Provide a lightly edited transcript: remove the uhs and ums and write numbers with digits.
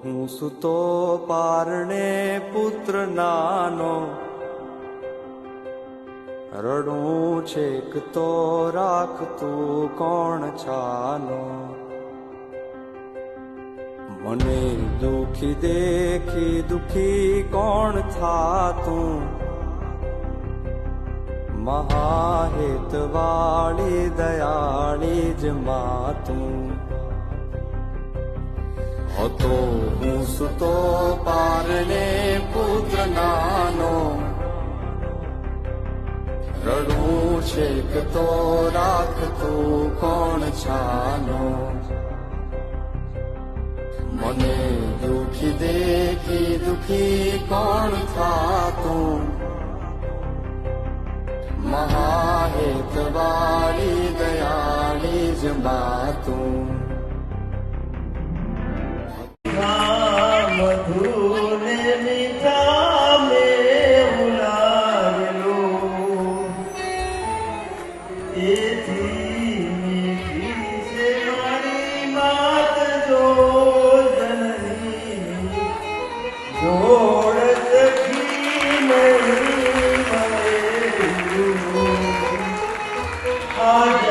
હું સુતો પારણે પુત્ર નાનો, રડું છેક તો રાખતું કોણ છાનો. મને દુખી દેખી દુખી કોણ થાતું, મહાહેતવાળી દયાળી જ માતું. હતો હું સુતો પારણે પુત્ર નાનો, રડું છેક તો રાખતું કોણ છાનો. મને દુખી દેખી દુખી કોણ થાતું, મહાહેતવાળી દયાળી જ માતું. મધુને મીઠા મેં ઉલાવેલું, એથી મીઠી છે મારી માત જો જનની. જોડ સખી નહીં મળેલું, આજ